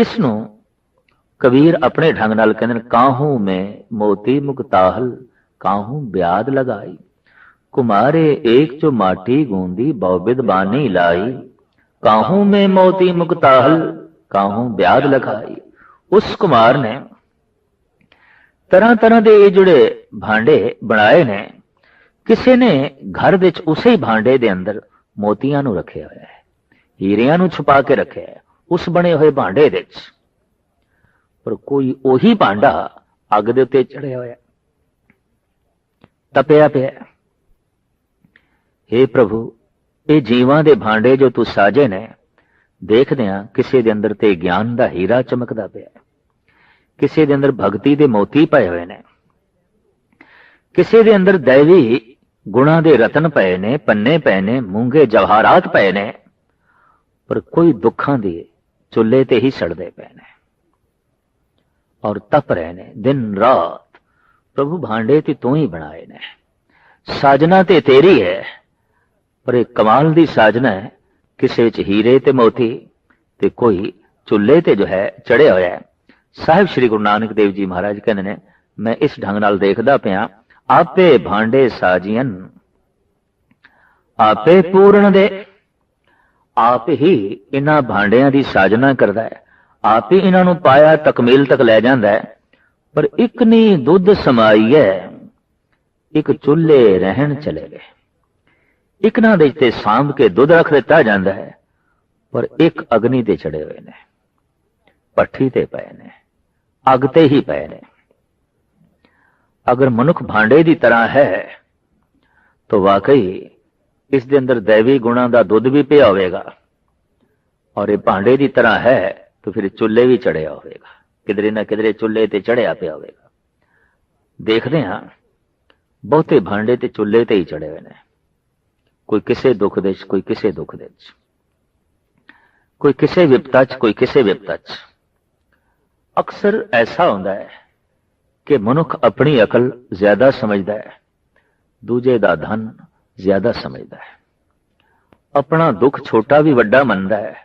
इसनों कबीर अपने ढंग नाल कहंदे ने, काहू में मोती मुक्ताहल काहू ब्याद लगाई, कुमारे एक जो माटी गूंदी बहुबिद बानी लाई, काहू में मोती मुक्ताहल काहू ब्याद लगाई। उस कुमार ने तरह तरह के जुड़े भांडे बनाए ने, किसी ने घर दे उसे भांडे दे अंदर मोतियां नू रखे हुआ है, हीरियां नू छुपा के रखे है उस बने हुए भांडे दे, पर कोई ओही भांडा अग दे उत्ते चढ़िया होया तपिया पिया। हे प्रभु, ये जीवां दे भांडे जो तू साजे ने, देखदे आ किसी दे अंदर ते ज्ञान दा हीरा चमकदा पिया, किसी दे अंदर भगती दे मोती पए हुए ने, किसी दे अंदर दैवी गुणा दे रतन पए ने, पन्ने पए ने, मूंगे जवाहरात पए ने, पर कोई दुखां दे चुल्हे ते ही सड़दे पए ने और तप रहे ने दिन रात। प्रभु, भांडे ते तू ही बनाए ने, साजना ते तेरी है, पर एक कमाल दी साजना है, किसी विच हीरे ते मोती ते कोई चुल्हे ते जो है चढ़े होया है। साहिब श्री गुरु नानक देव जी महाराज कहंदे ने, मैं इस ढंग नाल देखदा पिया, आपे भांडे साजियन आपे पूर्ण दे, आप ही इन्हां भांडियां दी साजना करदा है, आप ही इन्हां नूं पाया तकमील तक लै जांदा है। पर एक नी दुध समाई है, एक चुल्हे रहन चले गए, एक ना दे ते सांभ के दुध रख दिता जांदा है, पर एक अग्नि ते चढ़े हुए ने, पट्ठी ते पए ने, अग ते ही पए ने। अगर मनुख भांडे दी तरह है तो वाकई इस दे अंदर दैवी गुणा दा दुध भी पिया होवेगा, और ये भांडे दी तरह है तो फिर चुल्हे भी चढ़िया होवेगा, किधरे ना किधरे चुल्हे ते चढ़िया पिया होवेगा। देखते हैं बहुते भांडे ते चुल्हे ते ही चढ़े हुए ने, कोई किसे दुख दे च, कोई किसे दुख दे च, कोई किसे विपता च, कोई किसे विपता च। अक्सर ऐसा होता है कि मनुख अपनी अकल ज्यादा समझदा है, दूजे दा धन ज्यादा समझदा है, अपना दुख छोटा भी वड्डा मनदा है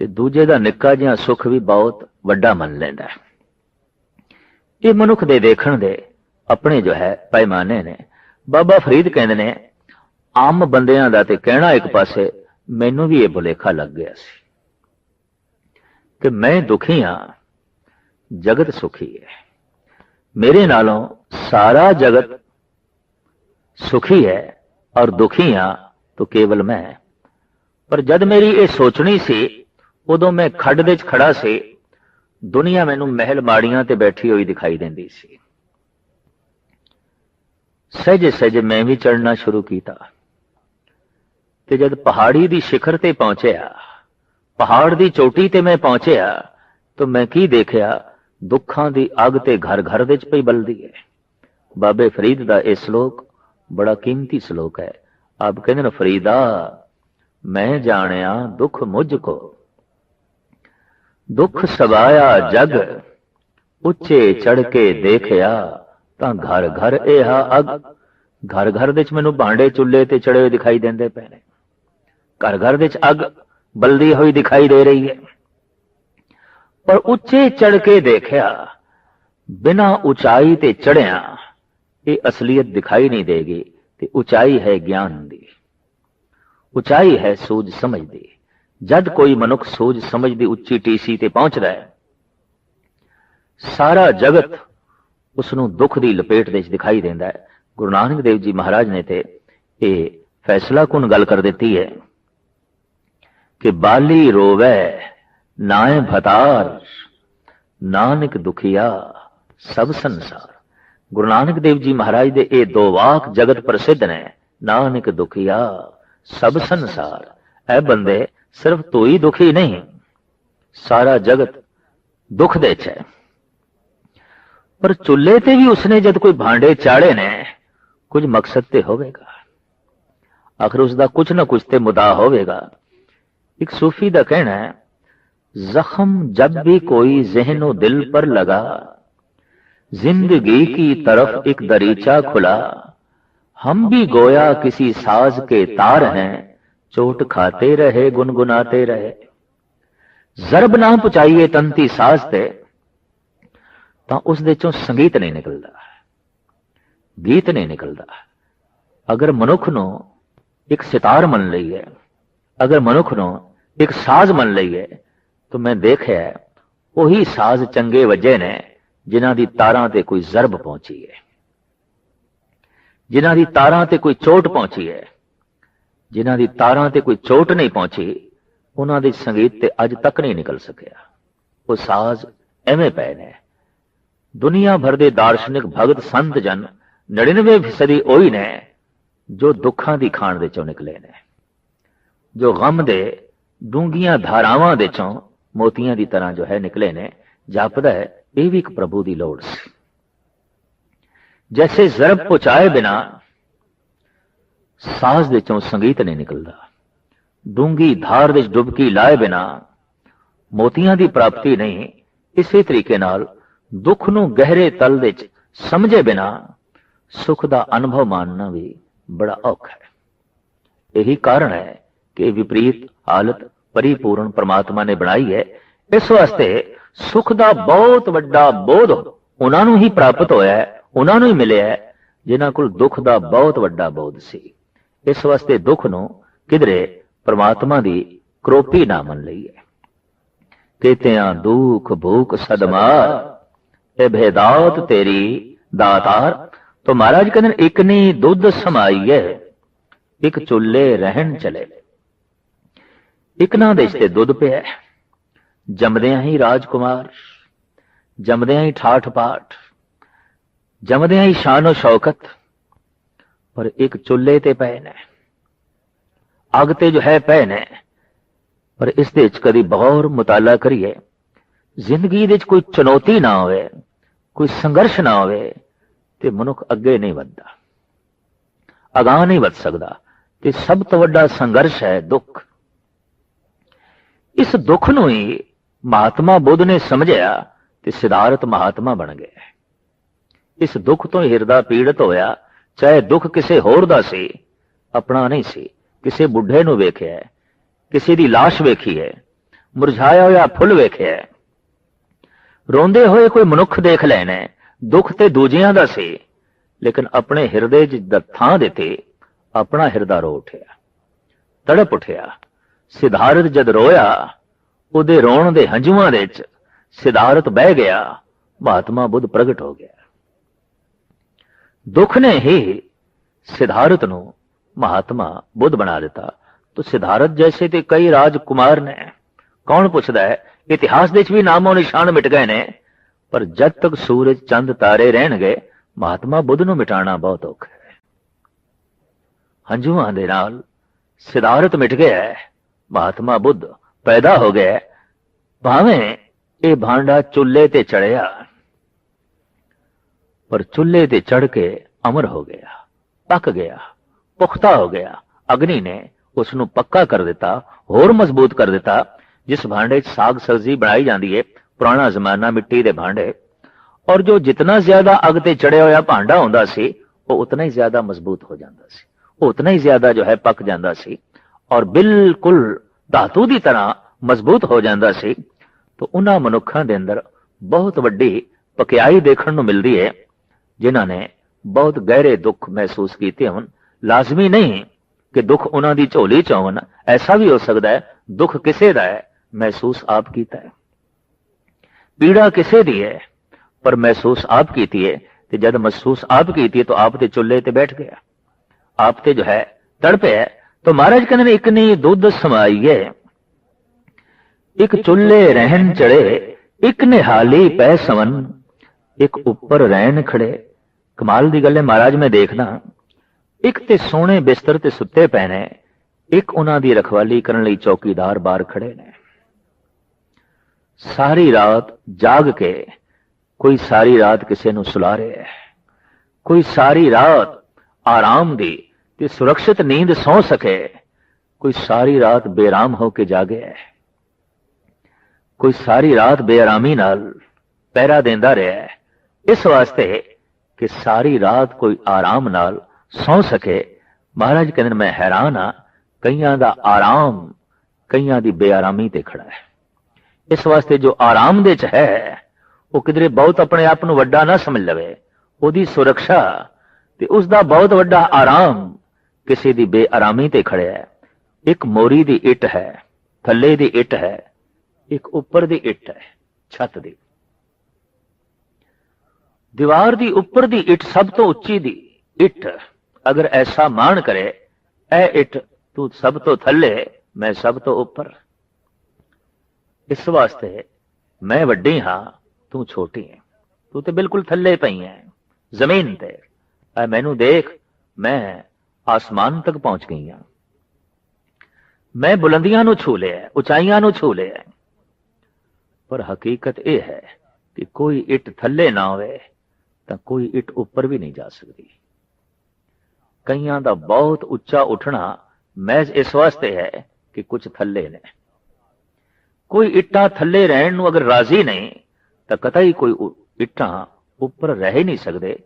ते दूजे दा निक्का जिहा सुख भी बहुत वड्डा मन लैंदा है। ये मनुख दे देखण दे अपने जो है पैमाने ने। बाबा फरीद कहंदे ने, आम बंदियां दा ते कहना एक पासे, मैनू भी ये भुलेखा लग गया सी कि मैं दुखी हां, जगत सुखी है, मेरे नालों सारा जगत सुखी है और दुखी हां तो केवल मैं। पर जद मेरी ये सोचनी सी, उदों मैं खड्ड दे च खड़ा सी, दुनिया मैनू महल माड़ियां ते बैठी हुई दिखाई देंदी सी। सहजे सहजे मैं भी चढ़ना शुरू किया, ते जद पहाड़ी दी शिखर ते पहुंचया, पहाड़ दी चोटी ते मैं पहुंचया, तो मैं की देखया, दुखां दी अग ते घर घर दे च पई बलदी है। बाबे फरीद दा यह श्लोक बड़ा कीमती श्लोक है। आप कहते ना, फरीदा मैं जानिया दुख मुझको, दुख सवाया जग, उच्चे चढ़ के देखया तां घर घर एहा अग। घर घर दे च मैनू भांडे चुल्हे ते चढ़े हुए दिखाई देंदे पए ने, घर घर दे च अग बलदी हुई दिखाई दे रही है, पर उच्चे चढ़ के देखया, बिना ऊंचाई ते चढ़िया ये असलियत दिखाई नहीं देगी। ते ऊंचाई है ज्ञान दी, ऊंचाई है सूझ समझ दी। जद कोई मनुख सूझ समझ दी उच्ची टीसी ते पहुंचदा है, सारा जगत उसनू दुख दी लपेट दे दिखाई देंदा है। गुरु नानक देव जी महाराज ने ते ये फैसला कुन गल कर देती है कि बाली रोवे नाए भतार, नानक दुखिया सब संसार। गुरु नानक देव जी महाराज दे ये दो वाक जगत प्रसिद्ध ने, नानक दुखिया सब संसार। ऐ बंदे, सिर्फ तू ही दुखी नहीं, सारा जगत दुख दे च है। पर चुल्हे ते भी उसने जद कोई भांडे चाड़े ने, कुछ मकसद ते होवेगा, आखिर उसका कुछ ना कुछ ते मुदा होवेगा। एक सूफी दा कहना है, जख्म जब भी कोई ज़हनो दिल पर लगा, जिंदगी की तरफ एक दरीचा खुला, हम भी गोया किसी साज के तार हैं, चोट खाते रहे गुनगुनाते रहे। ਜ਼ਰਬ ਨਾ ਪਹੁੰਚਾਈਏ ਤੰਤੀ ਸਾਜ਼ ਤੇ, ਤਾਂ ਉਸ ਦੇ ਚੋਂ ਸੰਗੀਤ ਨਹੀਂ ਨਿਕਲਦਾ, ਗੀਤ ਨਹੀਂ ਨਿਕਲਦਾ। ਅਗਰ ਮਨੁੱਖ ਨੂੰ ਇੱਕ ਸਿਤਾਰ ਮੰਨ ਲਈਏ, ਅਗਰ ਮਨੁੱਖ ਨੂੰ ਇੱਕ ਸਾਜ਼ ਮੰਨ ਲਈਏ, ਤਾਂ ਮੈਂ ਦੇਖਿਆ ਉਹੀ ਸਾਜ਼ ਚੰਗੇ ਵੱਜੇ ਨੇ ਜਿਨ੍ਹਾਂ ਦੀ ਤਾਰਾਂ ਤੇ ਕੋਈ ਜ਼ਰਬ ਪਹੁੰਚੀ ਹੈ, ਜਿਨ੍ਹਾਂ ਦੀ ਤਾਰਾਂ ਤੇ ਕੋਈ ਚੋਟ ਪਹੁੰਚੀ ਹੈ। ਜਿਨ੍ਹਾਂ ਦੀ ਤਾਰਾਂ ਤੇ ਕੋਈ ਚੋਟ ਨਹੀਂ ਪਹੁੰਚੀ, ਉਹਨਾਂ ਦੇ ਸੰਗੀਤ ਤੇ ਅੱਜ ਤੱਕ ਨਹੀਂ ਨਿਕਲ ਸਕਿਆ। ਉਹ ਸਾਜ਼ ਐਵੇਂ ਪਏ ਨੇ। ਦੁਨੀਆ ਭਰ ਦੇ ਦਾਰਸ਼ਨਿਕ ਭਗਤ ਸੰਤ ਜਨ 99% ਉਹੀ ਨੇ ਜੋ ਦੁੱਖਾਂ ਦੀ ਖਾਣ ਦੇ ਚੋਂ ਨਿਕਲੇ ਨੇ, ਜੋ ਗਮ ਦੇ ਡੂੰਘੀਆਂ ਧਾਰਾਵਾਂ ਦੇ ਚੋਂ ਮੋਤੀਆਂ ਦੀ ਤਰ੍ਹਾਂ ਜੋ ਹੈ ਨਿਕਲੇ ਨੇ। ਜਾਪਦਾ ਹੈ ਇਹ ਵੀ ਇੱਕ ਪ੍ਰਭੂ ਦੀ ਲੋੜ ਸੀ। ਜੈਸੇ ਜ਼ਰਬ ਪਹੁੰਚਾਏ ਬਿਨਾ ਸਾਜ਼ ਦੇ ਚੋਂ ਸੰਗੀਤ ਨਹੀਂ ਨਿਕਲਦਾ, ਡੂੰਗੀ ਧਾਰ ਵਿੱਚ ਡੁਬਕੀ ਲਾਏ ਬਿਨਾ ਮੋਤੀਆਂ ਦੀ ਪ੍ਰਾਪਤੀ ਨਹੀਂ, ਇਸੇ ਤਰੀਕੇ ਨਾਲ ਦੁੱਖ ਨੂੰ ਗਹਿਰੇ ਤਲ ਵਿੱਚ ਸਮਝੇ ਬਿਨਾ ਸੁਖ ਦਾ ਅਨੁਭਵ ਮਾਣਨਾ ਵੀ ਬੜਾ ਔਖਾ ਹੈ। ਇਹੀ ਕਾਰਨ ਹੈ ਕਿ ਵਿਪਰੀਤ ਹਾਲਤ ਪਰਿਪੂਰਨ ਪਰਮਾਤਮਾ ਨੇ ਬਣਾਈ ਹੈ। ਇਸ ਵਾਸਤੇ ਸੁਖ ਦਾ ਬਹੁਤ ਵੱਡਾ ਬੋਧ ਉਹਨਾਂ ਨੂੰ ਹੀ ਪ੍ਰਾਪਤ ਹੋਇਆ ਹੈ, ਉਹਨਾਂ ਨੂੰ ਹੀ ਮਿਲਿਆ ਹੈ ਜਿਨ੍ਹਾਂ ਕੋਲ ਦੁੱਖ ਦਾ ਬਹੁਤ ਵੱਡਾ ਬੋਧ ਸੀ। ਇਸ ਵਾਸਤੇ ਦੁੱਖ ਨੂੰ ਕਿਧਰੇ ਪਰਮਾਤਮਾ ਦੀ ਕਰੋਪੀ ਨਾ ਮੰਨ ਲਈਏ। ਕੇਤਿਆਂ ਦੁੱਖ ਭੂਖ ਸਦਮਾਰ ਇਹ ਭੇਦਾਤ ਤੇਰੀ ਦਾਤਾਰ। तो महाराज कहते एक नी दुध समाईए एक चुल्ले रहन चले। एक ना देश ते दुध पे है, जमदियां ही राजकुमार, जमदियां ही ठाठ पाठ, जमदियां ही शानो शौकत, पर एक चुल्ले ते पए ने, अग ते जो है पए ने। पर इस दे च कदी बगौर मुताला करिए, जिंदगी दे च कोई चुनौती ना होवे, कोई संघर्ष ना होवे ते मनुख अगे नहीं वधदा, अगाह नहीं वध सकदा। ते सब तो वड्डा संघर्ष है दुख। इस दुख नूं ही महात्मा बुद्ध ने समझिया ते सिद्धार्थ महात्मा बन गया। इस दुख तो हिरदा पीड़ित होया, चाहे दुख किसे होर दा सी, अपना नहीं सी। किसे बुढ़े नूं वेखिया, किसी दी लाश वेखी है, मुरझाया होया फुल वेखिया, रोंदे होए कोई मनुख देख लेने। दुख ते दूजियां दा सी, लेकिन अपने हिरदे च थां दिते अपना हिरदा रो उठिया, तड़प उठिया। सिद्धार्थ जद रोया, उहदे रोण दे हंझुआं दे च सिद्धार्थ बह गया, महात्मा बुद्ध प्रगट हो गया। दुख ने ही सिद्धार्थ नूं महात्मा बुद्ध बना दिता। तो सिद्धार्थ जैसे ते कई राजकुमार ने, कौन पुछदा है, इतिहास दे च भी नामो निशान मिट गए ने। पर जब तक सूरज चंद तारे रहणगे, महात्मा बुद्ध नूं मिटाना बहुत औखा है। हंझुआं दे नाल सिद्धार्थ मिट गया है, महात्मा बुद्ध पैदा हो गया। भावें ये भांडा चुल्ले ते चढ़िया, पर चुल्ले ते चढ़ के अमर हो गया, पक गया, पुख्ता हो गया। अग्नि ने उसनूं पक्का कर दिता, होर मजबूत कर दिता। जिस भांडे च साग सब्जी बनाई जाती है, पुराना जमाना मिट्टी दे भांडे, और जो जितना ज्यादा अग ते चढ़िया होया भांडा होंदा सी, वो उतना ही ज्यादा मजबूत हो जाता सी, उतना ही ज्यादा जो है पक जाता सी, और बिल्कुल धातु की तरह मजबूत हो जाता सी। तो उन्हां मनुखां दे अंदर बहुत वड्डी पकियाई देखण नूं मिलदी है, जिन्हां ने बहुत गहरे दुख महसूस कीते होण। लाजमी नहीं कि दुख उन्हां दी झोली च होण, ऐसा भी हो सकता है दुख किसे दा है, महसूस आप कीता है। पीड़ा किसे दी है, पर महसूस आप कीती है। ते जब महसूस आप कीती है, तो आप ते चुल्ले ते बैठ गया, आप ते जो है तड़पे है। तो महाराज कहते हैं एक नी दुध समाईए एक चुल्ले रहन चढ़े, एक निहाली पै सवन एक उपर रहन खड़े। कमाल दी गल है महाराज, मैं देखना एक ते सोने बिस्तर ते सुते पए ने, एक उन्हां दी रखवाली करन लई चौकीदार बाहर खड़े ने। सारी रात जाग के, कोई सारी रात किसी नूं सुला रहा है, कोई सारी रात आराम दी ते सुरक्षित नींद सौ सके, कोई सारी रात बेराम होके जागे है, कोई सारी रात बेआरामी नाल पहरा देंदा रहा है, इस वास्ते कि सारी रात कोई आराम नाल सौ सके। महाराज कहते मैं हैरान हाँ, कईयां दा आराम कईयां दी बेआरामी ते खड़ा है। इस वास्ते जो आराम दे च है वो किधरे बहुत अपने आप ਨੂੰ ਵੱਡਾ ना समझ लवे। ਉਹਦੀ सुरक्षा ते उसका बहुत ਵੱਡਾ आराम किसी ਦੀ बेआरामी ते खड़िया है। एक मोरी दी इट है, थल्ले दी इट है, एक उपर दी इट है, छत दी दीवार दी उपर दी इट सब तो उच्ची दी इट अगर ऐसा मान करे, ऐ इट तू सब तो थल्ले मैं सब तो उपर, इस वास्ते मैं वड्डी हां तू छोटी है, तू तो बिल्कुल थल्ले पई है जमीन ते, मैनू देख मैं आसमान तक पहुंच गई हां, मैं बुलंदियां नू छू लिया, उचाइयां नू छू लिया। पर हकीकत यह है कि कोई इट थल्ले ना होवे तो कोई इट उपर भी नहीं जा सकती। कईयां दा बहुत उच्चा उठना महज इस वास्ते है कि कुछ थल्ले ने। कोई इट्टा थल्ले रहन नू अगर राजी नहीं तो कतई कोई इट्टा उपर रह ही नहीं सकते।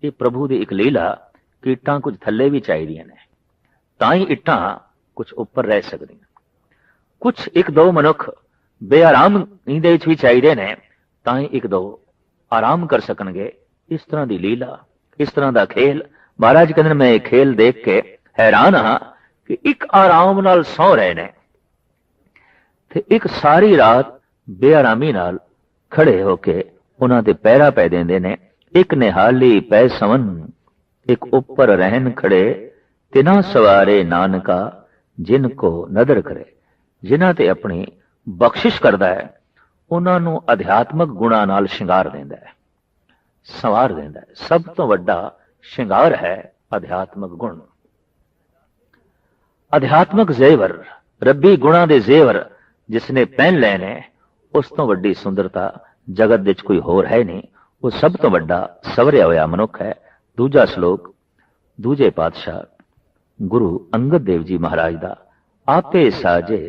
ये प्रभु की एक लीला कि इट्टा कुछ थल्ले भी चाहिए ने, ताई इट्टा कुछ उपर रह सकती। कुछ एक दो मनुख बेआराम दे भी चाहिए ने, ताई एक दो आराम कर सकणगे। इस तरह की लीला, इस तरह का खेल। महाराज कहते मैं खेल देख के हैरान हाँ कि एक आराम नाल सौ रहे ने ते एक सारी रात बेआरामी नाल खड़े होके उन्हां दे पैरा पै देंदे ने। एक निहाली पै सवन, एक उपर रहन खड़े, तिना सवारे नानका जिनको नदर करे। जिन्हां ते अपनी बख्शिश करदा है उन्हां नूं अध्यात्मक गुणां नाल शिंगार देंदा है, संवार देंदा है। सब तो वड्डा शिंगार है अध्यात्मक गुण। अध्यात्मक जेवर, रब्बी गुणां दे जेवर जिसने पहन लेने, उस तो वड्डी सुंदरता जगत विच कोई होर है नहीं। वो सब तो वड्डा सवरिया होया मनुख है। दूजा श्लोक दूजे पातशाह गुरु अंगद देव जी महाराज दा, आपे साजे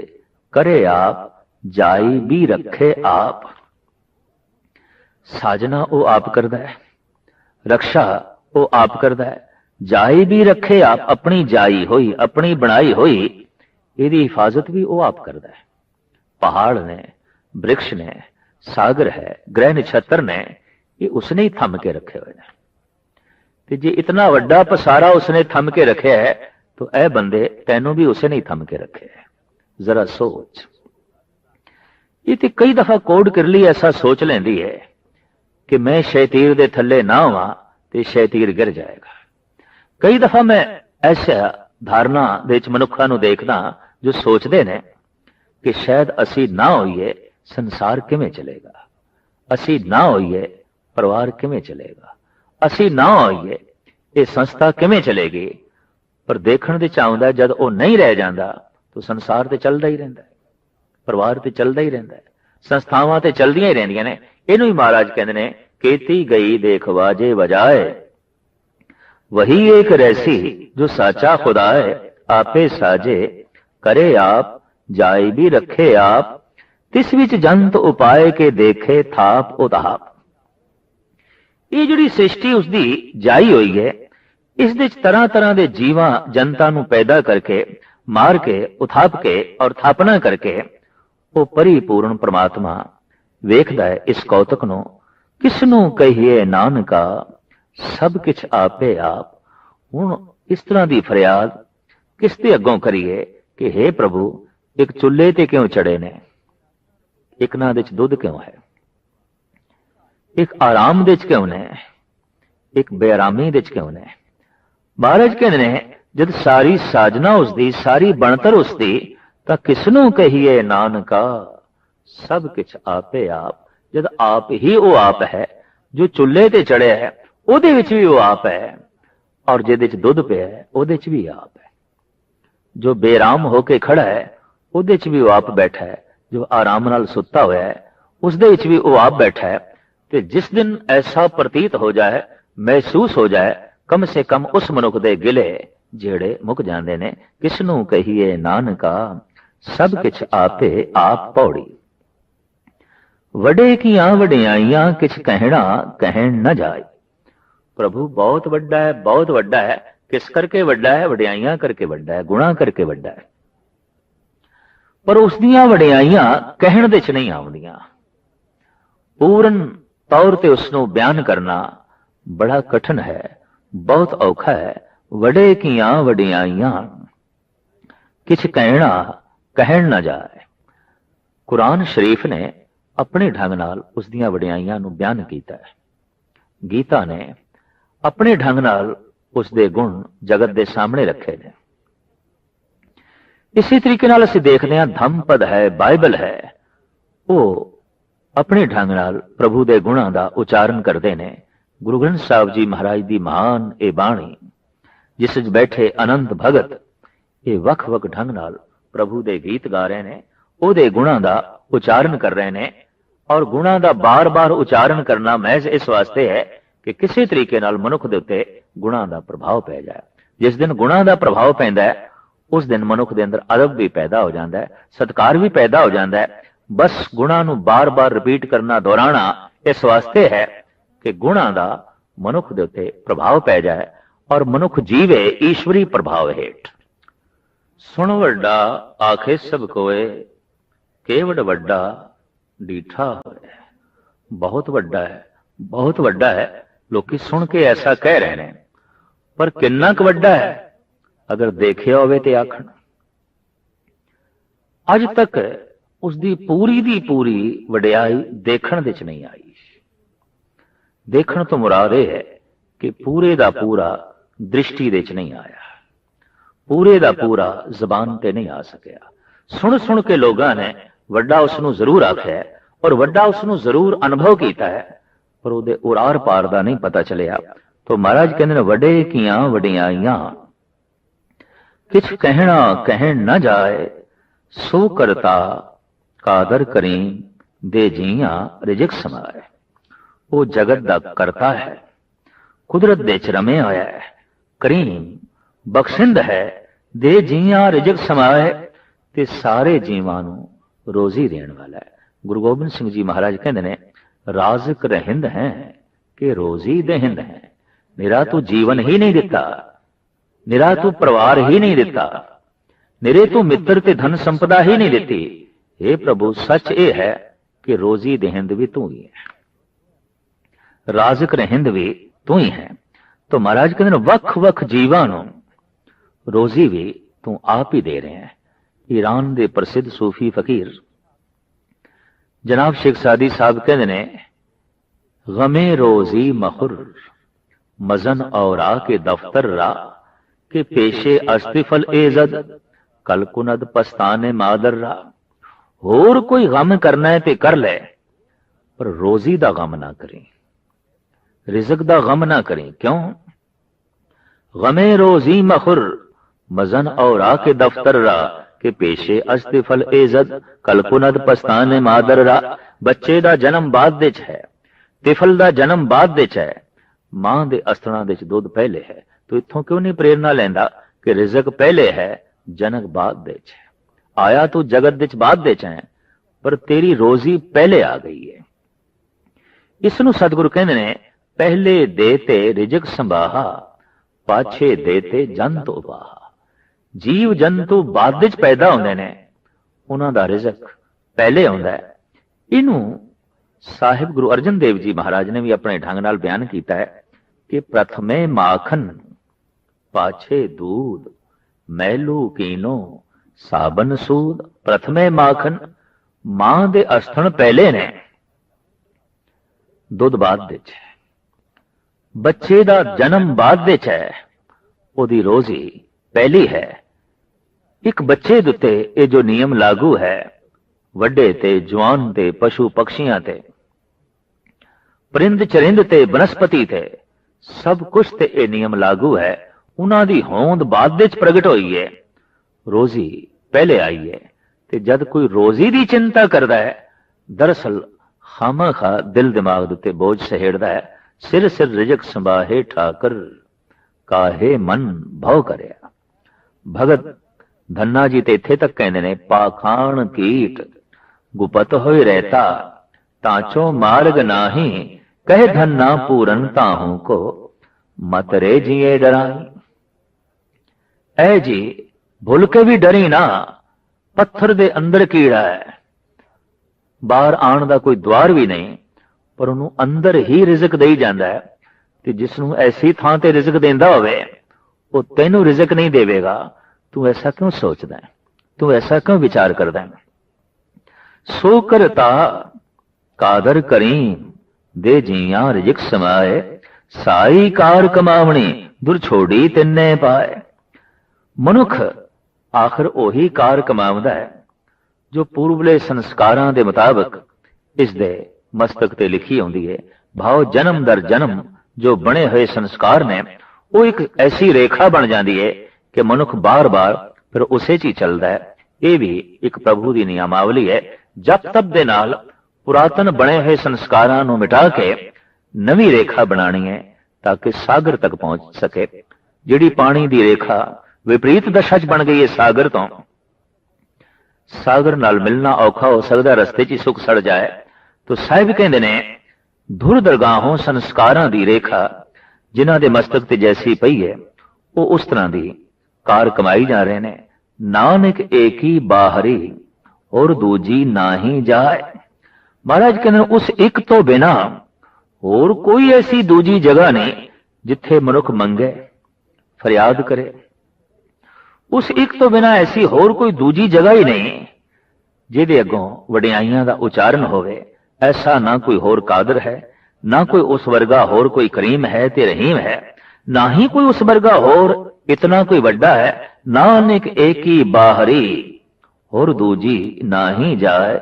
करे आप जाई भी रखे आप। साजना वो आप करदा है, रक्षा वो आप करदा है, जाई भी रखे आप। अपनी जाई हुई, अपनी बनाई हुई यदि हिफाजत भी वो आप करदा है। पहाड़ ने, वृक्ष ने, सागर है, ग्रह नक्षत्र ने, ये उसने ही थम के रखे हुए हैं। ते जे इतना वड्डा पसारा उसने थम के रखे है तो ऐ बंदे तैनू भी उसने ही थम के रखे है। जरा सोच। ये तो कई दफा कोड किरली ऐसा सोच लेंदी है कि मैं शैतीर दे थल्ले ना हुआ तो शैतीर गिर जाएगा। कई दफा मैं ऐसा धारणा दे मनुखा नू देखदा जो सोचते ने कि शायद असी ना होइए संसार किवें चलेगा, असी ना होइए परिवार किवें चलेगा, असी ना होइए ये संस्था किवें चलेगी। पर देखण दे चाहुंदा जद वो नहीं रह जाता तो संसार तो चलता ही रहता है, परिवार तो चलता ही रहता है, संस्थावां तो चलदियां ही रहंदियां ने। इनू ही महाराज कहते ने केती गई देख बाजे बजाए, वही एक रहसी जो साचा खुदा है। आपे साजे करे आप जाय भी रखे आप, तिस विच जंत उपाय के देखे थाप उताप। ये जिहड़ी सृष्टि उसकी जाई हुई है, इस दे तरह तरह के जीवां जनता नू पैदा करके मार के उथाप के और थापना करके वो परिपूर्ण परमात्मा वेखदा है। इस कौतक नू किसनू कहिए नानका सब किछ आपे आप। हुण इस तरह की फरियाद किस ते अगों करिए कि हे प्रभु एक चुल्हे ते क्यों चढ़े ने, एक ना दे च दुध क्यों है, एक आराम दे च क्यों ने, एक बेआरामी दे च क्यों ने। महाराज कहते ने जद सारी साजना उसदी, सारी बनतर उसदी, तां किसनू कहिए नानका सब किछ आपे आप। जद आप ही वो आप है जो चुल्हे ते चढ़े है, ओदे विच भी वो आप है, और जिहदे च दुध पिया है ओदे च भी आप है। जो बेराम होके खड़ा है ओदे च भी वो आप बैठा है, जो आराम नाल सुत्ता होया है उसदे विच भी वो आप बैठा है। ते जिस दिन ऐसा प्रतीत हो जाए, महसूस हो जाए, कम से कम उस मनुख दे गिले जेड़े मुक जांदे ने। किसनू कहिए नानका सब किछ आपे आप पौड़ी। वडे कीआं वडियाइयां किछ कहना कहन न जाए। प्रभु बहुत वड्डा है, बहुत वड्डा है। किस करके वड्डा है? वडियाइयां करके वड्डा है, गुणा करके वड्डा है। पर उसदियां वडियाइयां कहण दे च नहीं आउंदियां। पूਰਨ तौर ते उसनूं बयान करना बड़ा कठिन है, बहुत औखा है। वडे कीयां वडियाइयां किछ कहना कहण ना जाए। कुरान शरीफ ने अपने ढंग नाल उसदियां वडियाइयां नूं बयान कीता है। गीता ने अपने ढंग नाल उसदे गुण जगत दे सामने रखे ने। इसी तरीके नाल असीं देखदे हां धम्मपद है, बाइबल है, वो अपने ढंग नाल प्रभु दे गुणां दा उचारण करदे ने। गुरु ग्रंथ साहिब जी महाराज दी महान ए बाणी जिस च बैठे अनंत भगत ये वख-वख ढंग नाल प्रभु दे गीत गा रहे ने, ओदे गुणां दा उचारण कर रहे ने। और गुणां दा बार-बार उचारण करना महज इस वास्ते है कि किसी तरीके नाल मनुख दे उत्ते गुणां दा प्रभाव पै जाए। जिस दिन गुणां दा प्रभाव पैंदा है उस दिन मनुख दे अंदर अदब भी पैदा हो जाता है, सत्कार भी पैदा हो जाता है। बस गुणां नूं बार-बार रिपीट करना, दोहराना इस वास्ते है कि गुणां दा मनुख दे उत्ते प्रभाव पै जाए और मनुख जीवे ईश्वरी प्रभाव हेठ। सुण वड्डा आखे सब कोए, केवड़ वड्डा डीठा होए। बहुत वड्डा है, बहुत वड्डा है। लोग सुन के ऐसा कह रहे हैं, पर किन्ना क वड्डा है अगर देखिया होवे ते आखण। अज तक उसकी पूरी दी पूरी वडियाई देखण दे च नहीं आई। देखण तो मुराद यह है कि पूरे दा पूरा दृष्टि दे च नहीं आया, पूरे दा पूरा जबान ते नहीं आ सकिया। सुन सुन के लोगों ने वड्डा उसनूं जरूर आख्या और वड्डा उसनूं जरूर अनुभव किया है, पर उहदे उरार पार दा नहीं पता चलिया। तो महाराज कहंदे ने वडे कीयां वडियाइयां किछ कहना कहण न जाए, सो करता कादर करीम दे जियां रिजक समाए। वो जगत दा करता है, कुदरत दे च रमिया होया है, करीम बख्शिंद है, दे जियां रिजक समाए ते सारे जीवां नूं रोजी देण वाला है। गुरु गोबिंद सिंह जी महाराज कहंदे ने राज़िक रहिंद है कि रोजी देहिंद है। निरा तू जीवन ही नहीं दिता, निरा तू परिवार ही नहीं दिता, निरे तू मित्र ते धन संपदा ही नहीं दिती। हे प्रभु सच ये है कि रोजी देहिंद भी तू ही है, राज़िक रहिंद भी तू ही है। तो महाराज कहते हैं वख वख जीवां नूं रोजी भी तू आप ही दे रहे हैं। ईरान के प्रसिद्ध सूफी फकीर जनाब शेख सादी साहब कहते ने गमे रोजी मखुर मजन और के दफ्तर रा के पेशे अस्तिफल एजद कल कुनद पस्ताने मादर रा। होर कोई गम करना है ते कर ले, पर रोजी दा गम ना करें, रिज़्क दा गम ना करें। क्यों? गमे रोजी मखुर मजन और के दफ्तर रा के पेशे अस्तिफल एजद कलकुनद पस्ताने मादर रा। बच्चे दा जन्म बाद दे च है, तिफल दा जन्म बाद दे च है, मां दे अस्थना दे च दुध पहले है। तो इत्थों क्यों नहीं प्रेरणा लेंदा कि रिज़्क पहले है, जनक बाद दे च है। आया तू जगत दे च बाद दे च है, पर तेरी रोजी पहले आ गई है। इसनू सतगुरु कहंदे ने पहले देते रिज़्क संभाहा, पाछे देते जन तो बाहा। जीव जंतु बाद विच पैदा होंदे ने, उन्हां दा रिज़्क पहले आउंदा है। इनू साहिब गुरु अर्जन देव जी महाराज ने भी अपने ढंग नाल बयान किया है कि प्रथमे माखन पाछे दूध मैलू कीनो साबन सूद। प्रथमे माखन मां दे अस्थन पहले ने, दुध बाद दे च है। बच्चे दा जन्म बाद दे च है, ओदी रोजी पहली है। एक बच्चे दे उत्ते ये जो नियम लागू है, वड्डे ते जवान ते पशु पक्षियां ते परिंद चरिंद ते बनस्पति ते सब कुछ ते ये नियम लागू है। उन्हां दी होंद बाद विच प्रगट होई है, रोजी पहले आई है। ते जद कोई रोजी दी चिंता करदा है, दरअसल खामखा दिल दिमाग दे उत्ते बोझ सहेड़दा है। सिर सिर रिज़्क संभाहे ठाकर काहे मन भव करया। भगत धन्ना जी ते इत्थे तक कहंदे ने पाखाण कीट गुपत होए रहता, तांचो मार्ग नाही कहे धन्ना पूरन ताहू को मत रे जिए डराई। ऐ जी भूल के भी डरी ना, पत्थर दे अंदर कीड़ा है, बाहर आने का कोई द्वार भी नहीं, पर उन्होंने अंदर ही रिजक दई जाता है। ते जिसनों ऐसी थां ते रिजक देंदा होवे वो तैनू रिजक नहीं देवेगा। तू ऐसा क्यों सोचदा है, तू ऐसा क्यों विचार करदा है? सो करता कादर करीम दे जियां रिजक समाए, साई कार कमावनी दुर छोड़ी तिन्ने पाए। मनुख आखिर ओही कार कमावदा है जो पूर्वले संस्कारां दे मुताबिक इस दे मस्तक ते लिखी होंदी है। भाव जन्म दर जन्म जो बने हुए संस्कार ने वो एक ऐसी रेखा बन जाती है कि मनुख बार बार फिर उसे च ही चलता है। ये भी एक प्रभु की नियमावली है। जप तप दे नाल पुरातन बने हुए संस्कारां नूं मिटा के नवी रेखा बनानी है ताकि सागर तक पहुंच सके। जिहड़ी पानी की रेखा विपरीत दशा च बन गई है सागर तो, सागर नाल मिलना औखा हो सकता, रस्ते च ही सुख सड़ जाए। तो साहिब कहते ने धुर दरगाहों संस्कारां दी रेखा जिन्हां दे मस्तक ते जैसी पई है वो उस तरह दी कार कमाई जा रहे ने। नानक एक ही बाहरी और दूजी ना ही जाए। महाराज कहते उस एक तो बिना और कोई ऐसी दूजी जगह नहीं जिथे मनुख मंगे फरियाद करे। उस एक तो बिना ऐसी होर कोई दूजी जगह ही नहीं जिहदे अगों वडियाइयां दा उचारण होवे। ऐसा ना कोई होर कादर है, ना कोई उस वर्गा होर कोई करीम है ते रहीम है, ना ही कोई उस वर्गा होर इतना कोई वड्डा है। नानक एक ही बाहरी और दूजी ना ही जाए,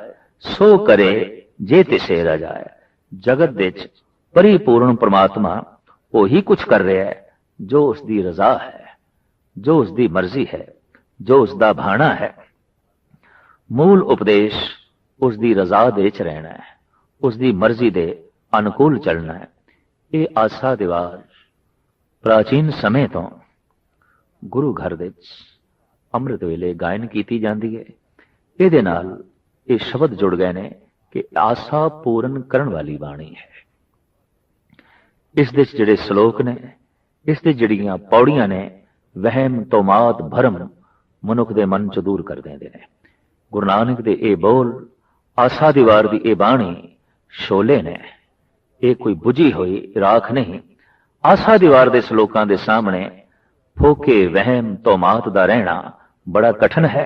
सो करे जे तिसे रजाए। जगत दे विच परिपूर्ण परमात्मा वही कुछ कर रहा है जो उसकी रजा है, जो उसकी मर्जी है, जो उसका भाणा है। मूल उपदेश उसकी रजा दे च रहना है, उसकी मर्जी दे अनुकूल चलना है। ये आसा दीवार प्राचीन समय तो गुरु घर दे अमृत वेले गायन की जाती है। ये नाल ये शब्द जुड़ गए ने कि आसा पूर्ण करने वाली बाणी है। इस दे जिहड़े श्लोक ने, इस दे जिहड़ियां पौड़ियां ने वहम तोमात भरम मनुख दे मन च दूर कर देंदे ने। गुरु नानक दे ये बोल आसा दीवार दी ये बाणी शोले ने, ये कोई बुझी हुई राख नहीं। आसा दीवार दे श्लोकां दे सामने फोके वहम तोमात दा रहना बड़ा कठिन है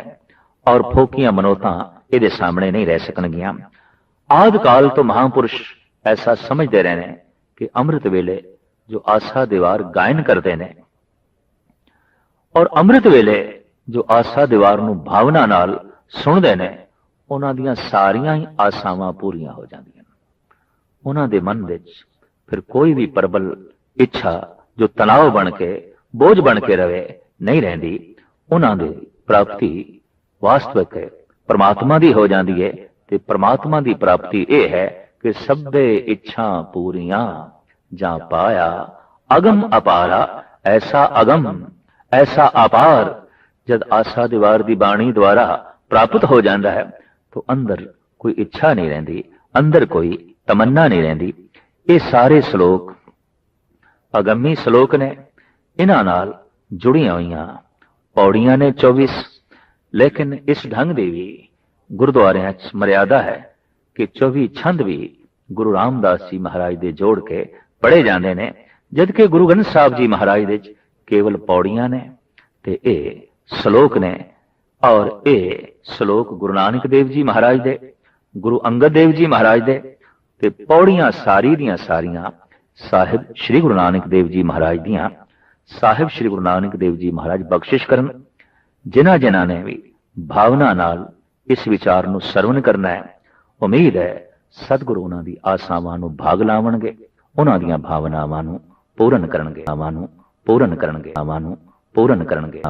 और फोकियां मनोतां इहदे सामने नहीं रह सकणगियां। आदि काल तो महापुरुष ऐसा समझते रहे ने कि अमृत वेले जो आसा दीवार गायन करते ने और अमृत वेले जो आसा दीवार नूं भावना नाल सुनते ने, उन्हां दीयां सारियां ही आसावां पूरीआं हो जांदियां। उन्हां दे मन विच फिर कोई भी प्रबल इच्छा जो तनाव बन के बोझ बन के रहे नहीं रहिंदी। उन्हां दी प्राप्ति वास्तविक परमात्मा दी हो जाती है। ते परमात्मा दी प्राप्ति यह है कि सभे इच्छा पूरियां जा पाया अगम अपारा। ऐसा अगम ऐसा अपार जब आसा दीवार दी बाणी द्वारा प्राप्त हो जाता है तो अंदर कोई इच्छा नहीं रहिंदी, अंदर कोई तमन्ना नहीं रहिंदी। ये सारे श्लोक अगमी श्लोक ने, इन्हां नाल जुड़ियां हुई पौड़ियां ने 24। लेकिन इस ढंग दी भी गुरुद्वारियां च मर्यादा है कि 24 छंद भी गुरु रामदास जी महाराज दे जोड़ के पढ़े जाते हैं, जबकि गुरु ग्रंथ साहब जी महाराज दे केवल पौड़ियां ने ते ए श्लोक ने। और ये श्लोक गुरु नानक देव जी महाराज दे, गुरु अंगद देव जी महाराज दे ते पौड़ियां सारी दियां सारियां साहिब श्री गुरु नानक देव जी महाराज दियां। साहिब श्री गुरु नानक देव जी महाराज बख्शिश करन जिन्हां जिन्हां ने भी भावना नाल इस विचार नूं सरवण करना है। उम्मीद है सतगुरु उन्हां दी आसावां नूं भाग लावणगे, उन्हां दीयां भावनावां नूं पूਰਨ करनगे, पूਰਨ करनगे, पूਰਨ करनगे।